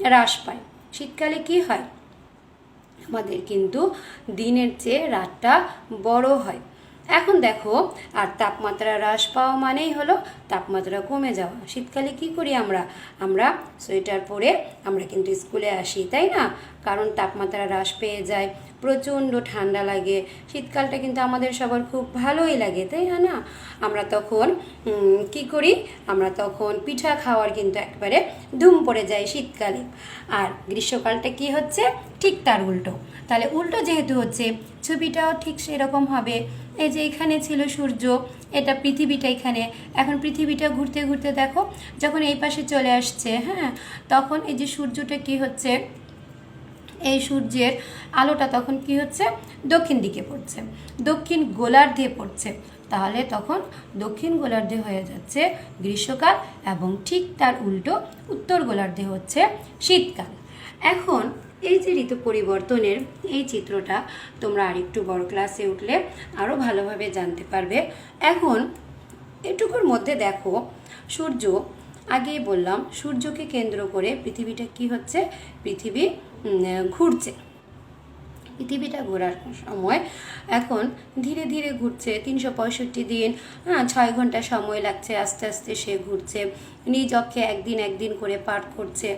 হ্রাস পায়। শীতকালে কি হয়, আমাদের কিন্তু দিনের চেয়ে রাতটা বড় হয়। এখন দেখো, আর তাপমাত্রা হ্রাস পাওয়া মানেই হলো তাপমাত্রা কমে যাওয়া। শীতকালে কি করি আমরা সোয়েটার পরে আমরা কিন্তু স্কুলে আসি, তাই না? কারণ তাপমাত্রা হ্রাস পেয়ে যায়, প্রচণ্ড ঠান্ডা লাগে। শীতকালটা কিন্তু আমাদের সবার খুব ভালোই লাগে, তাই না? আমরা তখন কি করি, আমরা তখন পিঠা খাওয়ার কিন্তু একবারে ধুম পড়ে যায় শীতকালে। আর গ্রীষ্মকালটা কি হচ্ছে, ঠিক তার উল্টো। তাহলে উল্টো যেহেতু হচ্ছে, ছবিটাও ঠিক সেরকম হবে। এই যে এখানে ছিল সূর্য, এটা পৃথিবীটা এখানে, এখন পৃথিবীটা ঘুরতে ঘুরতে দেখো যখন এই পাশে চলে আসছে, হ্যাঁ, তখন এই যে সূর্যটা কি হচ্ছে, এই সূর্যের আলোটা তখন কি হচ্ছে, দক্ষিণ দিকে পড়ছে, দক্ষিণ গোলার্ধে পড়ছে। তাহলে তখন দক্ষিণ গোলার্ধে হয়ে যাচ্ছে গ্রীষ্মকাল এবং ঠিক তার উল্টো উত্তর গোলার্ধে হচ্ছে শীতকাল। এখন এই যে ঋতু পরিবর্তনের এই চিত্রটা তোমরা আরেকটু বড় ক্লাসে উঠলে আরও ভালোভাবে জানতে পারবে। এখন এটুকুর মধ্যে দেখো, সূর্য, আগেই বললাম সূর্যকে কেন্দ্র করে পৃথিবীটা কি হচ্ছে, পৃথিবী ঘুরছে। পৃথিবীটা ঘোরার সময় এখন ধীরে ধীরে ঘুরছে, 365 দিন, 6 ঘন্টা সময় লাগছে, আস্তে আস্তে সে ঘুরছে, নিজ অক্ষে একদিন একদিন করে পার করছে।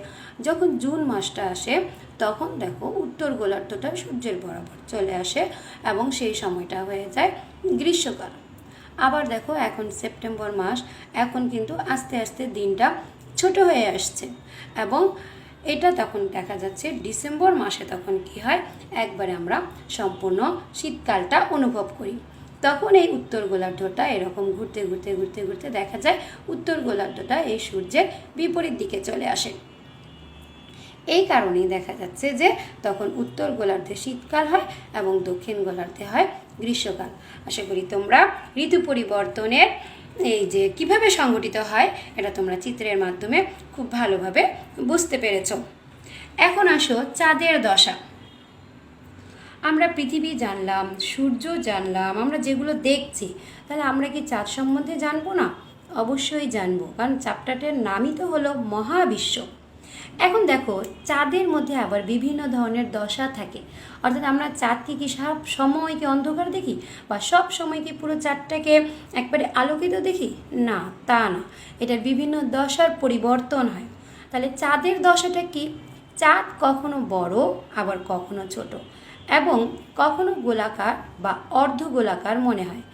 যখন জুন মাসটা আসে, তখন দেখো উত্তর গোলার্ধটা সূর্যের বরাবর চলে আসে এবং সেই সময়টা হয়ে যায় গ্রীষ্মকাল। আবার দেখো এখন সেপ্টেম্বর মাস, এখন কিন্তু আস্তে আস্তে দিনটা ছোট হয়ে আসছে এবং এটা তখন দেখা যাচ্ছে ডিসেম্বর মাসে, তখন কি হয়, একবারে আমরা সম্পূর্ণ শীতকালটা অনুভব করি। তখন এই উত্তর গোলার্ধটা এরকম ঘুরতে ঘুরতে ঘুরতে ঘুরতে দেখা যায় উত্তর গোলার্ধটা এই সূর্যের বিপরীত দিকে চলে আসে। এই কারণেই দেখা যাচ্ছে যে তখন উত্তর গোলার্ধে শীতকাল হয় এবং দক্ষিণ গোলার্ধে হয় গ্রীষ্মকাল। আশা করি তোমরা ঋতু পরিবর্তনের এই যে কিভাবে সংঘটিত হয়, এটা তোমরা চিত্রের মাধ্যমে খুব ভালোভাবে বুঝতে পেরেছ। এখন আসো চাঁদের দশা। আমরা পৃথিবী জানলাম, সূর্য জানলাম, আমরা যেগুলো দেখছি, তাহলে আমরা কি চাঁদ সম্বন্ধে জানবো না? অবশ্যই জানবো, কারণ চ্যাপ্টারটার নামই তো হলো মহাবিশ্ব। এখন দেখো, চাঁদের মধ্যে আবার বিভিন্ন ধরনের দশা থাকে, অর্থাৎ আমরা চাঁদকে কি সব সময় কি অন্ধকার দেখি, বা সব সময় কি পুরো চাঁদটাকে একবারে আলোকিত দেখি? না, তা না, এটার বিভিন্ন দশার পরিবর্তন হয়। তাহলে চাঁদের দশাটা কি? চাঁদ কখনো বড় আবার কখনো ছোট এবং কখনো গোলাকার বা অর্ধ গোলাকার মনে হয়।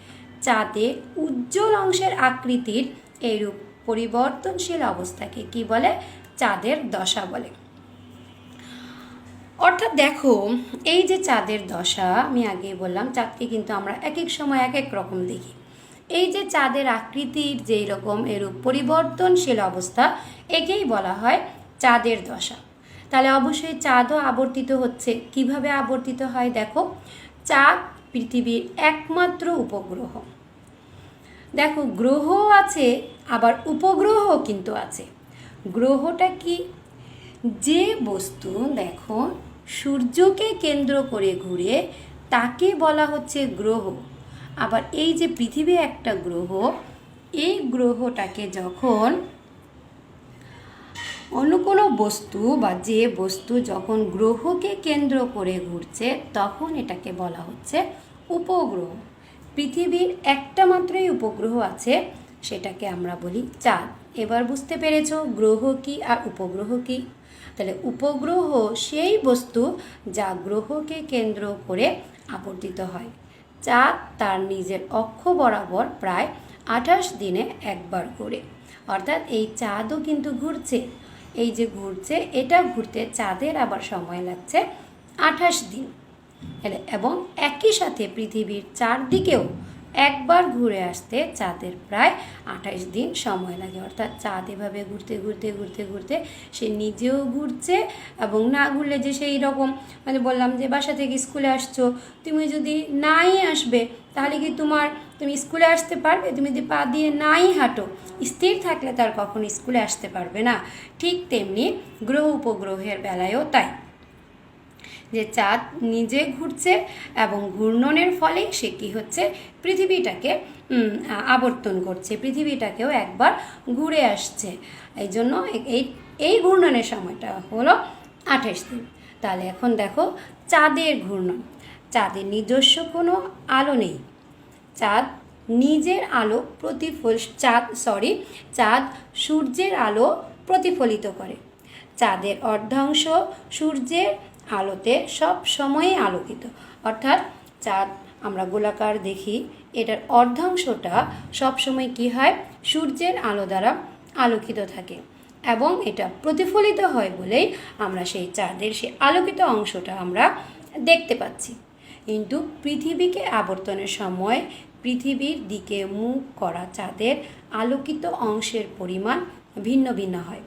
চাঁদের উজ্জ্বল অংশের আকৃতির এইরূপ পরিবর্তনশীল অবস্থাকে কি বলে? চাঁদের দশা বলে। অর্থাৎ দেখো, এই যে চাঁদের দশা, আমি আগেই বললাম চাঁদকে কিন্তু আমরা এক এক সময় এক এক রকম দেখি। এই যে চাঁদের আকৃতির যেই রকম এরূপ পরিবর্তনশীল অবস্থা, একেই বলা হয় চাঁদের দশা। তাহলে অবশ্যই চাঁদও আবর্তিত হচ্ছে। কিভাবে আবর্তিত হয় দেখো, চাঁদ পৃথিবীর একমাত্র উপগ্রহ। দেখো, গ্রহ আছে আবার উপগ্রহ কিন্তু আছে। গ্রহটা কি? যে বস্তু দেখো সূর্যকে কেন্দ্র করে ঘুরে তাকে বলা হচ্ছে গ্রহ। আবার এই যে পৃথিবী একটা গ্রহ, এই গ্রহটাকে যখন অন্য কোনো বস্তু বা যে বস্তু যখন গ্রহকে কেন্দ্র করে ঘুরছে তখন এটাকে বলা হচ্ছে উপগ্রহ। পৃথিবীর একটা মাত্রই উপগ্রহ আছে, সেটাকে আমরা বলি চাঁদ। এবার বুঝতে পেরেছো গ্রহ কি আর উপগ্রহ কি? তাহলে উপগ্রহ সেই বস্তু যা গ্রহকে কেন্দ্র করে আবর্তিত হয়। চাঁদ তার নিজের অক্ষ বরাবর প্রায় 28 দিনে একবার ঘোরে। অর্থাৎ এই চাঁদও কিন্তু ঘুরছে। এই যে ঘুরছে, এটা ঘুরতে চাঁদের আবার সময় লাগছে 28 দিন। এবং একই সাথে পৃথিবীর চারদিকেও একবার ঘুরে আসতে চাঁদের প্রায় 28 দিন সময় লাগে। অর্থাৎ চাঁদ এভাবে ঘুরতে ঘুরতে ঘুরতে ঘুরতে সে নিজেও ঘুরছে, এবং না ঘুরলে যে সেই রকম বললাম যে বাসা থেকে স্কুলে আসছো, তুমি যদি নাই আসবে তাহলে কি তুমি স্কুলে আসতে পারবে? তুমি যদি পা দিয়ে নাই হাঁটো, স্থির থাকলে তার কখনো স্কুলে আসতে পারবে না। ঠিক তেমনি গ্রহ উপগ্রহের বেলায়ও তাই, যে চাঁদ নিজে ঘুরছে এবং ঘূর্ণনের ফলে সে কি হচ্ছে, পৃথিবীটাকে আবর্তন করছে, পৃথিবীটাকেও একবার ঘুরে আসছে। এই জন্য এই ঘূর্ণনের সময়টা হলো 28 দিন। তাহলে এখন দেখো চাঁদের ঘূর্ণন। চাঁদের নিজস্ব কোনো আলো নেই। চাঁদ নিজের আলো চাঁদ সূর্যের আলো প্রতিফলিত করে। চাঁদের অর্ধাংশ সূর্যের আলোতে সব সময়ই আলোকিত। অর্থাৎ চাঁদ আমরা গোলাকার দেখি, এটার অর্ধাংশটা সবসময় কি হয়, সূর্যের আলো দ্বারা আলোকিত থাকে, এবং এটা প্রতিফলিত হয় বলেই আমরা সেই চাঁদের সেই আলোকিত অংশটা আমরা দেখতে পাচ্ছি। কিন্তু পৃথিবীকে আবর্তনের সময় পৃথিবীর দিকে মুখ করা চাঁদের আলোকিত অংশের পরিমাণ ভিন্ন ভিন্ন হয়।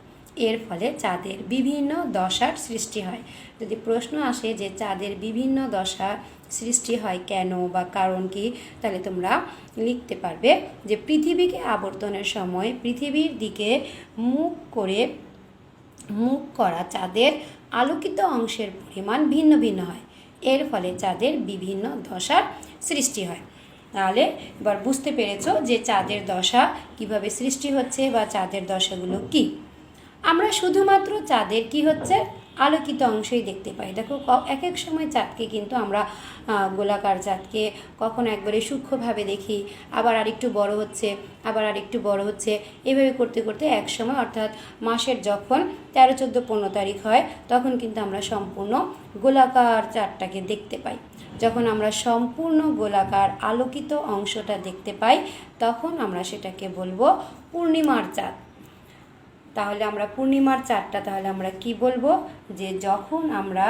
এর ফলে চাঁদের বিভিন্ন দশার সৃষ্টি হয়। যদি প্রশ্ন আসে যে চাঁদের বিভিন্ন দশা সৃষ্টি হয় কেন বা কারণ কি, তাহলে তোমরা লিখতে পারবে যে পৃথিবীকে আবর্তনের সময় পৃথিবীর দিকে মুখ করা চাঁদের আলোকিত অংশের পরিমাণ ভিন্ন ভিন্ন হয়। এর ফলে চাঁদের বিভিন্ন দশার সৃষ্টি হয়। তাহলে এবার বুঝতে পেরেছো যে চাঁদের দশা কিভাবে সৃষ্টি হচ্ছে বা চাঁদের দশাগুলো কি। আমরা শুধুমাত্র চাঁদের কি হচ্ছে, আলোকিত অংশই দেখতে পাই। দেখো এক এক সময় চাঁদকে কিন্তু আমরা গোলাকার চাঁদকে কখনো একবারে সূক্ষ্মভাবে দেখি, আবার আরেকটু বড় হচ্ছে, আবার আরেকটু বড় হচ্ছে, এভাবে করতে করতে এক সময় অর্থাৎ মাসের যখন 13, 14, 15 তারিখ হয় তখন কিন্তু আমরা সম্পূর্ণ গোলাকার চাঁদটাকে দেখতে পাই। যখন আমরা সম্পূর্ণ গোলাকার আলোকিত অংশটা দেখতে পাই তখন আমরা সেটাকে বলবো পূর্ণিমার চাঁদ। তাহলে আমরা পূর্ণিমার চাঁদটা তাহলে আমরা কি বলবো, যে যখন আমরা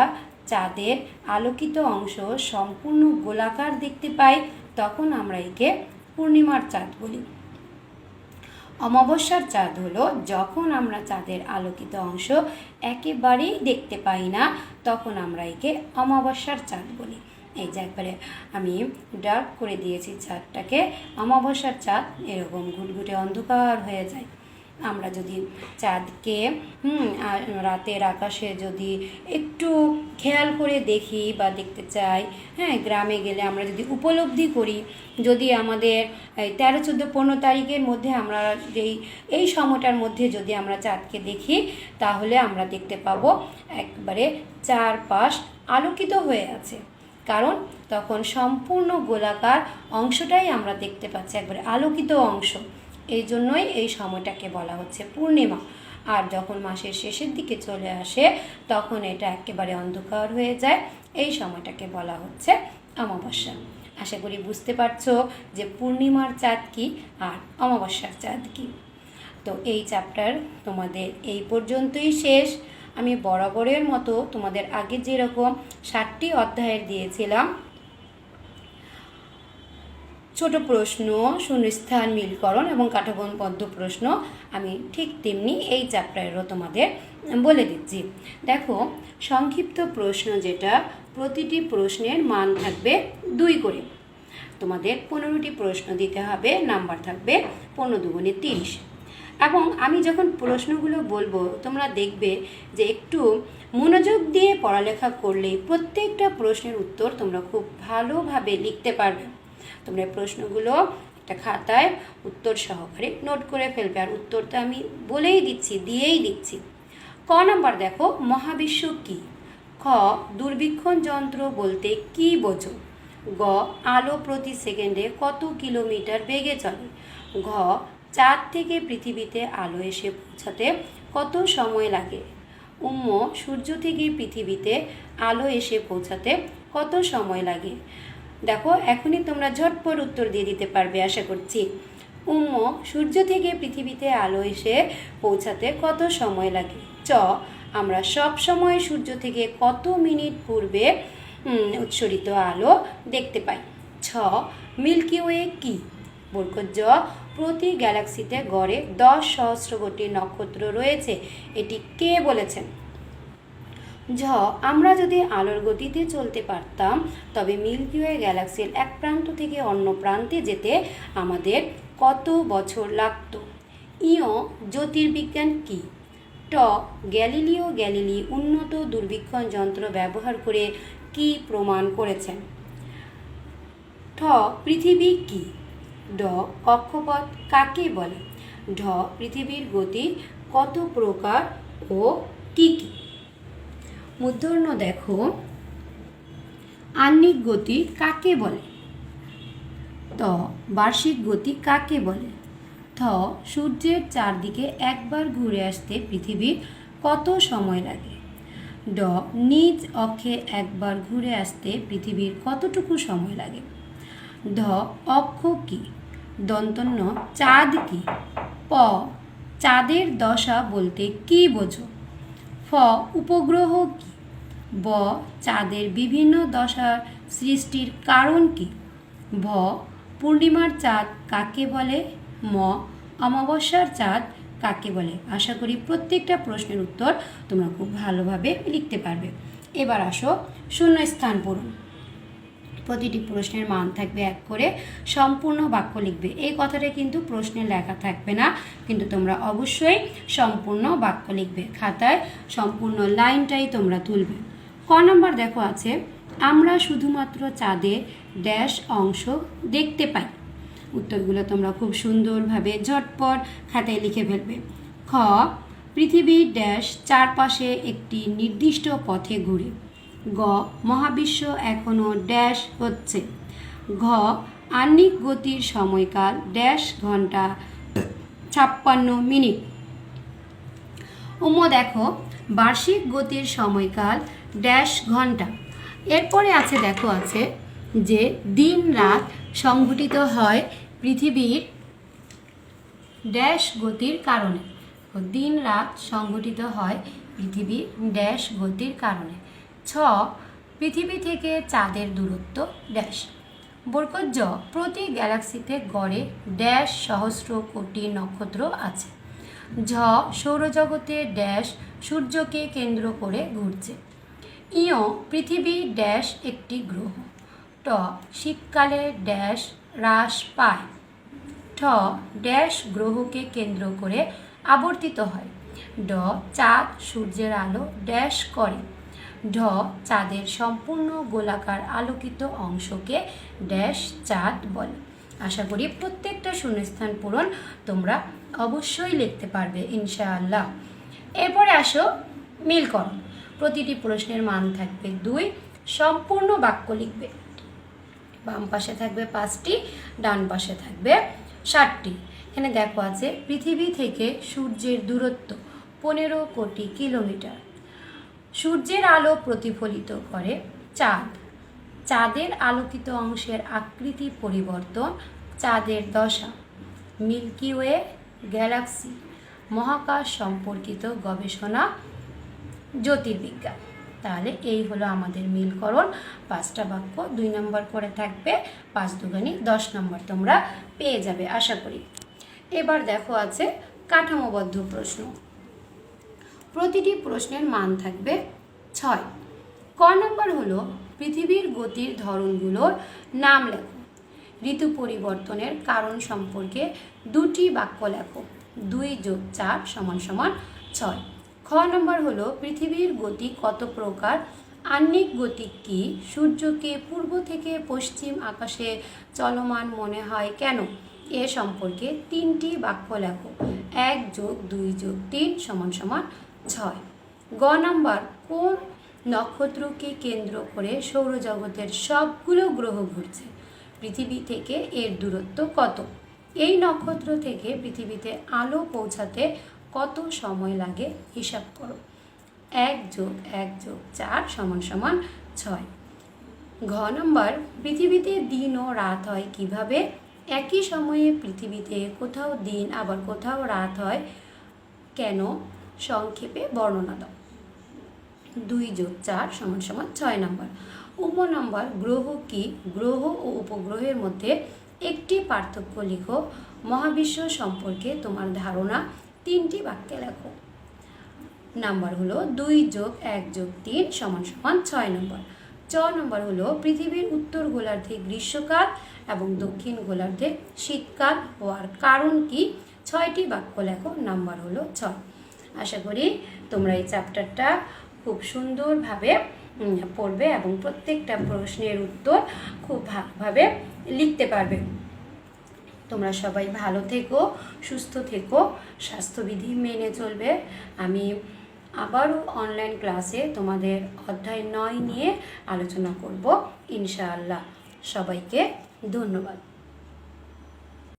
চাঁদের আলোকিত অংশ সম্পূর্ণ গোলাকার দেখতে পাই তখন আমরা একে পূর্ণিমার চাঁদ বলি। অমাবস্যার চাঁদ হলো যখন আমরা চাঁদের আলোকিত অংশ একেবারেই দেখতে পাই না, তখন আমরা একে অমাবস্যার চাঁদ বলি। এই যে একবারে আমি ডার্ক করে দিয়েছি চাঁদটাকে। অমাবস্যার চাঁদ এরকম ঘুটঘুটে অন্ধকার হয়ে যায়। আমরা যদি চাঁদকে রাতের আকাশে যদি একটু খেয়াল করে দেখি বা দেখতে চাই, গ্রামে গেলে আমরা যদি উপলব্ধি করি, যদি আমাদের 13, 14, 15 তারিখের মধ্যে আমরা এই সময়টার মধ্যে যদি আমরা চাঁদকে দেখি তাহলে আমরা দেখতে পাবো একবারে চারপাশ আলোকিত হয়ে আছে। কারণ তখন সম্পূর্ণ গোলাকার অংশটাই আমরা দেখতে পাচ্ছি, একবারে আলোকিত অংশ। এই জন্যই এই সময়টাকে বলা হচ্ছে পূর্ণিমা। আর যখন মাসের শেষের দিকে চলে আসে তখন এটা একেবারে অন্ধকার হয়ে যায়, এই সময়টাকে বলা হচ্ছে অমাবস্যা। আশা করি বুঝতে পারছো যে পূর্ণিমার চাঁদ কী আর অমাবস্যার চাঁদ কী। তো এই চ্যাপ্টার তোমাদের এই পর্যন্তই শেষ। আমি বরাবরের মতো তোমাদের আগে যেরকম 7টি অধ্যায়ের দিয়েছিলাম, ছোট প্রশ্ন, শূন্যস্থান, মিলকরণ এবং কাঠামোবদ্ধ প্রশ্ন আমি ঠিক তেমনি এই চ্যাপ্টারেরও তোমাদের বলে দিচ্ছি। দেখো, সংক্ষিপ্ত প্রশ্ন যেটা, প্রতিটি প্রশ্নের মান থাকবে 2 করে। তোমাদের 15টি প্রশ্ন দিতে হবে, নাম্বার থাকবে 15 দুগুণে 30। এবং আমি যখন প্রশ্নগুলো বলবো তোমরা দেখবে যে একটু মনোযোগ দিয়ে পড়ালেখা করলে প্রত্যেকটা প্রশ্নের উত্তর তোমরা খুব ভালোভাবে লিখতে পারবে। তোমরা প্রশ্নগুলো একটা খাতায় উত্তর সহকারে নোট করে ফেলবে, আর উত্তর তো আমি বলেই দিয়েই দিচ্ছি। ক নাম্বার দেখো, মহাবিশ্ব কি? খ, দূরবীক্ষণ যন্ত্র বলতে কি বোঝো? গ, আলো প্রতি সেকেন্ডে কত কিলোমিটার বেগে চলে? ঘ, চাঁদ থেকে পৃথিবীতে আলো এসে পৌঁছাতে কত সময় লাগে? উম্ম, সূর্য থেকে পৃথিবীতে আলো এসে পৌঁছাতে কত সময় লাগে? দেখো, এখনই তোমরা ঝটপট উত্তর দিয়ে দিতে পারবে আশা করছি। উম্ম, সূর্য থেকে পৃথিবীতে আলো এসে পৌঁছাতে কত সময় লাগে? চ, আমরা সব সময় সূর্য থেকে কত মিনিট পূর্বে উৎসরিত আলো দেখতে পাই? ছ, মিল্কি ওয়ে কি? বরকত জ, প্রতি গ্যালাক্সিতে গড়ে 10 সহস্র কোটি নক্ষত্র রয়েছে, এটি কে বলেছেন? ঝ, আমরা যদি আলোর গতিতে চলতে পারতাম তবে মিল্কি ওয়ে গ্যালাক্সির এক প্রান্ত থেকে অন্য প্রান্তে যেতে আমাদের কত বছর লাগত? ইয়, জ্যোতির্বিজ্ঞান কি? ট, গ্যালিলিও গ্যালিলি উন্নত দূরবীক্ষণ যন্ত্র ব্যবহার করে কি প্রমাণ করেছেন? ঠ, পৃথিবী কি? ড, কক্ষপথ কাকে বলে? ঢ, পৃথিবীর গতি কত প্রকার ও কি কি? মূর্ধন্য দেখো, আহ্নিক গতি কাকে বলে? ত, বার্ষিক গতি কাকে বলে? থ, সূর্যের চারদিকে একবার ঘুরে আসতে পৃথিবীর কত সময় লাগে? ড, নিজ অক্ষে একবার ঘুরে আসতে পৃথিবীর কতটুকু সময় লাগে? ধ, অক্ষ কি? দন্তন্য, চাঁদ কি? প, চাঁদের দশা বলতে কি বোঝো? ফ, উপগ্রহ কি? ব, চাঁদের বিভিন্ন দশার সৃষ্টির কারণ কি? ভ, পূর্ণিমার চাঁদ কাকে বলে? ম, অমাবস্যার চাঁদ কাকে বলে? আশা করি প্রত্যেকটা প্রশ্নের উত্তর তোমরা খুব ভালোভাবে লিখতে পারবে। এবার আসো শূন্যস্থান পূরণ। প্রতিটি প্রশ্নের মান থাকবে 1 করে, সম্পূর্ণ বাক্য লিখবে। এই কথাটা কিন্তু প্রশ্নে লেখা থাকবে না, কিন্তু তোমরা অবশ্যই সম্পূর্ণ বাক্য লিখবে। খাতায় সম্পূর্ণ লাইনটাই তোমরা তুলবে। ক নাম্বার দেখো আছে, আমরা শুধুমাত্র চাঁদের ড্যাশ অংশ দেখতে পাই। উত্তরগুলো তোমরা খুব সুন্দরভাবে ঝটপট খাতায় লিখে ফেলবে। খ, পৃথিবীর ড্যাশ চারপাশে একটি নির্দিষ্ট পথে ঘুরে। গ, মহাবিশ্ব এখনও ড্যাশ হচ্ছে। ঘ, আহ্নিক গতির সময়কাল ড্যাশ ঘন্টা 56 মিনিট। দেখো, বার্ষিক গতির সময়কাল ড্যাশ ঘন্টা। এরপরে আছে দেখো আছে যে দিন রাত সংঘটিত হয় পৃথিবীর ড্যাশ গতির কারণে। দিন রাত সংঘটিত হয় পৃথিবীর ড্যাশ গতির কারণে। ছ, পৃথিবী থেকে চাঁদের দূরত্ব ড্যাশ। বরকত জ, প্রতি গ্যালাক্সিতে গড়ে ড্যাশ সহস্র কোটি নক্ষত্র আছে। ঝ, সৌরজগতে ড্যাশ সূর্যকে কেন্দ্র করে ঘুরছে। ইয়, পৃথিবী ড্যাশ একটি গ্রহ। ট, শীতকালে ড্যাশ হ্রাস পায়। ঠ, ড্যাশ গ্রহকে কেন্দ্র করে আবর্তিত হয়। ড, চাঁদ সূর্যের আলো ড্যাশ করে। ঢ, চাঁদের সম্পূর্ণ গোলাকার আলোকিত অংশকে ড্যাশ চাঁদ বলে। আশা করি প্রত্যেকটা শূন্যস্থান পূরণ তোমরা অবশ্যই লিখতে পারবে ইনশাআল্লাহ। এরপরে আসো মিলকরণ। প্রতিটি প্রশ্নের মান থাকবে 2, সম্পূর্ণ বাক্য লিখবে। বাম পাশে থাকবে 5টি, ডান পাশে থাকবে 7টি। এখানে দেখো আছে, পৃথিবী থেকে সূর্যের দূরত্ব 15 কোটি কিলোমিটার। সূর্যের আলো প্রতিফলিত করে চাঁদ। চাঁদের আলোকিত অংশের আকৃতি পরিবর্তন, চাঁদের দশা। মিল্কি ওয়ে গ্যালাক্সি, মহাকাশ সম্পর্কিত গবেষণা, জ্যোতির্বিজ্ঞান। তাহলে এই হলো আমাদের মিলকরণ। 5টা বাক্য 2 নম্বর করে থাকবে, 5 দুগুণে 10 নম্বর তোমরা পেয়ে যাবে আশা করি। এবার দেখো আছে কাঠামোবদ্ধ প্রশ্ন। প্রতিটি প্রশ্নের মান থাকবে 6। ক নম্বর হলো পৃথিবীর গতির ধরনগুলোর নাম লেখো। ঋতু পরিবর্তনের কারণ সম্পর্কে 2টি বাক্য লেখো। 2 + 4 = 6। খ নম্বর হলো পৃথিবীর গতি কত প্রকার, আহ্নিক গতি কি, সূর্যকে পূর্ব থেকে পশ্চিম আকাশে চলমান মনে হয় কেন, এ সম্পর্কে 3টি বাক্য লেখো। 1 + 2 + 3 = 6। গ নম্বর কোন নক্ষত্রকে কেন্দ্র করে সৌরজগতের সবগুলো গ্রহ ঘুরছে, পৃথিবী থেকে এর দূরত্ব কত, এই নক্ষত্র থেকে পৃথিবীতে আলো পৌঁছাতে কত সময় লাগে হিসাব করো। 1 + 1 + 4 = 6। ঘ নম্বর পৃথিবীতে দিন ও রাত হয় কিভাবে, একই সময়ে পৃথিবীতে কোথাও দিন আবার কোথাও রাত হয় কেন, সংক্ষেপে বর্ণনা দাও। 2 + 4 = 6 নম্বর। উপ নম্বর গ্রহ কি, গ্রহ ও উপগ্রহের মধ্যে একটি পার্থক্য লিখো। মহাবিশ্ব সম্পর্কে তোমার ধারণা 3টি বাক্যে লেখো। নাম্বার হলো 2 + 1 + 3 = 6 নম্বর। চ নম্বর হলো পৃথিবীর উত্তর গোলার্ধে গ্রীষ্মকাল এবং দক্ষিণ গোলার্ধে শীতকাল হওয়ার কারণ কি, 6টি বাক্য লেখো। নাম্বার হলো 6। আশা করি তোমরা এই চ্যাপ্টারটা খুব সুন্দরভাবে পড়বে এবং প্রত্যেকটা প্রশ্নের উত্তর খুব ভালোভাবে লিখতে পারবে। তোমরা সবাই ভালো থেকো, সুস্থ থেকো, স্বাস্থ্যবিধি মেনে চলবে। আমি আবারও অনলাইন ক্লাসে তোমাদের অধ্যায় 9 নিয়ে আলোচনা করব ইনশাআল্লাহ। সবাইকে ধন্যবাদ।